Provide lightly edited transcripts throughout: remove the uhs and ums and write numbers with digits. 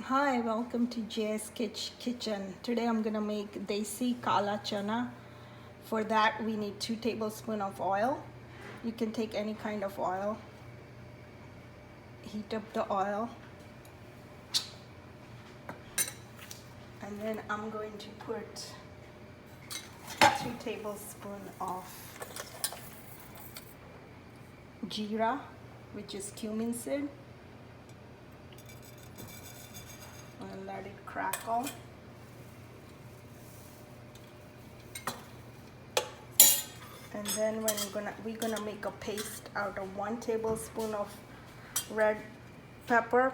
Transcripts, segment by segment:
Hi, welcome to JS Kitchen. Today I'm gonna make Desi Kala Chana. For that we need 2 tablespoons of oil. You can take any kind of oil. Heat up the oil. And then I'm going to put 2 tablespoons of jeera, which is cumin seed. And let it crackle. And then we're gonna make a paste out of 1 tablespoon of red pepper,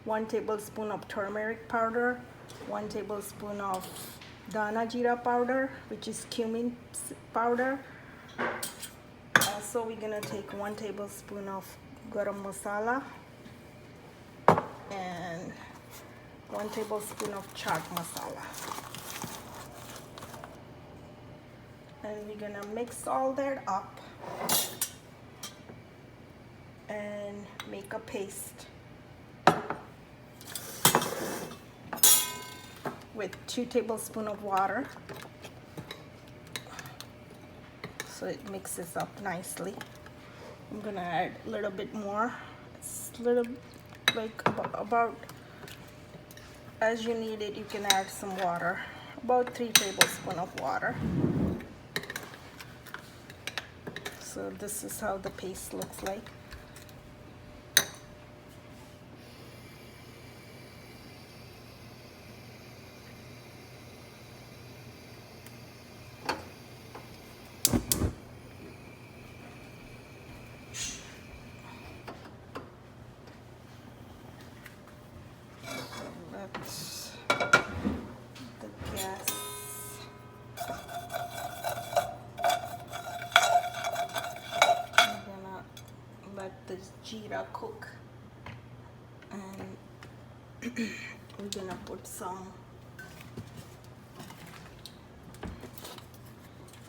1 tablespoon of turmeric powder, 1 tablespoon of dana jeera powder, which is cumin powder. Also, we're gonna take 1 tablespoon of garam masala and 1 tablespoon of chaat masala. And we're gonna mix all that up and make a paste with 2 tablespoons of water so it mixes up nicely. I'm gonna add a little bit more. It's a little like about as you need it. You can add some water, about 3 tablespoons of water. So this is how the paste looks like. Let's the gas. I'm gonna let the jeera cook, and we're gonna put some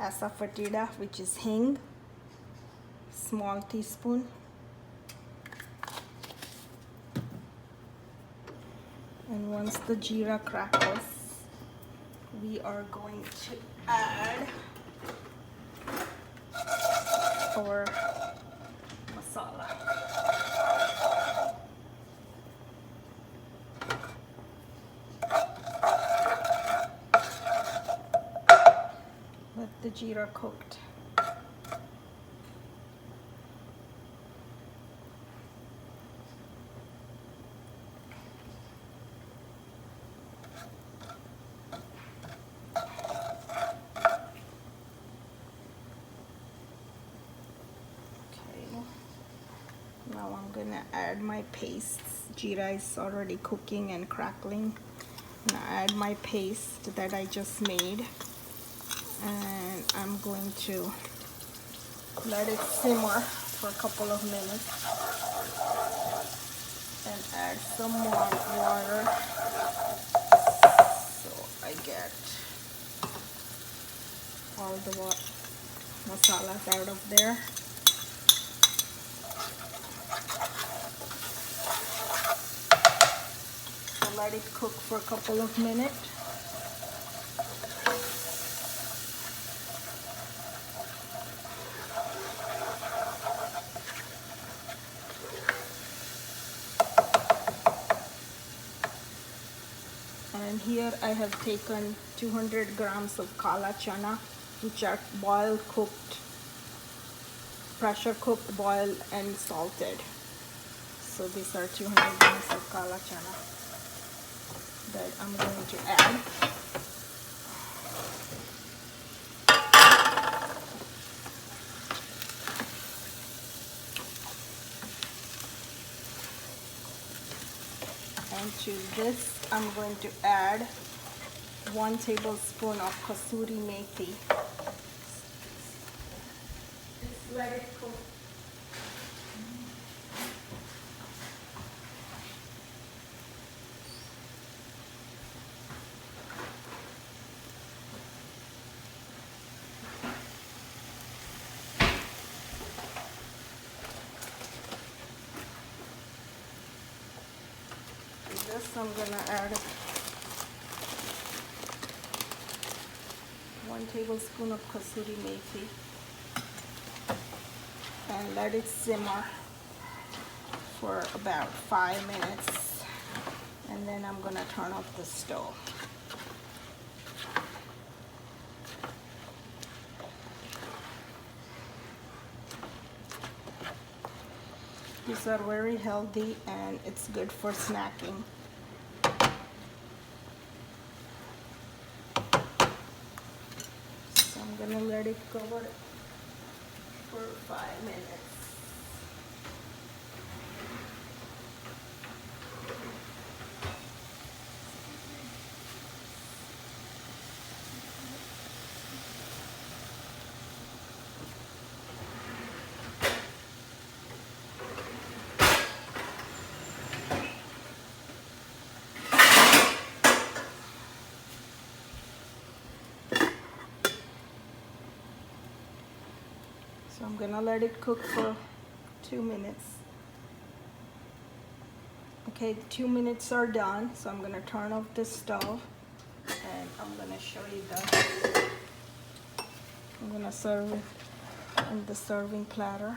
asfetida, which is hing, small teaspoon. And once the jeera crackles, we are going to add our masala. Let the jeera cooked. Now I'm gonna add my pastes. Jeera is already cooking and crackling. I'm gonna add my paste that I just made, and I'm going to let it simmer for a couple of minutes and add some more water so I get all the masalas out of there. Let it cook for a couple of minutes. And here I have taken 200 grams of kala chana, which are boiled, cooked, pressure cooked, boiled and salted. So these are 200 grams of kala chana that I'm going to add. And to this I'm going to add 1 tablespoon of kasuri methi. Just let it cook. this, I'm gonna add 1 tablespoon of kasuri methi and let it simmer for about 5 minutes, and then I'm gonna turn off the stove. These are very healthy and it's good for snacking. So I'm gonna let it cover for 5 minutes. So I'm gonna let it cook for 2 minutes. Okay, the 2 minutes are done, so I'm gonna turn off the stove and I'm gonna show you that. I'm gonna serve it in the serving platter.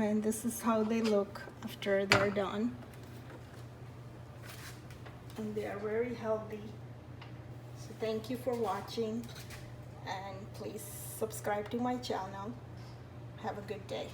And this is how they look after they're done. And they are very healthy. So thank you for watching, and please subscribe to my channel. Have a good day.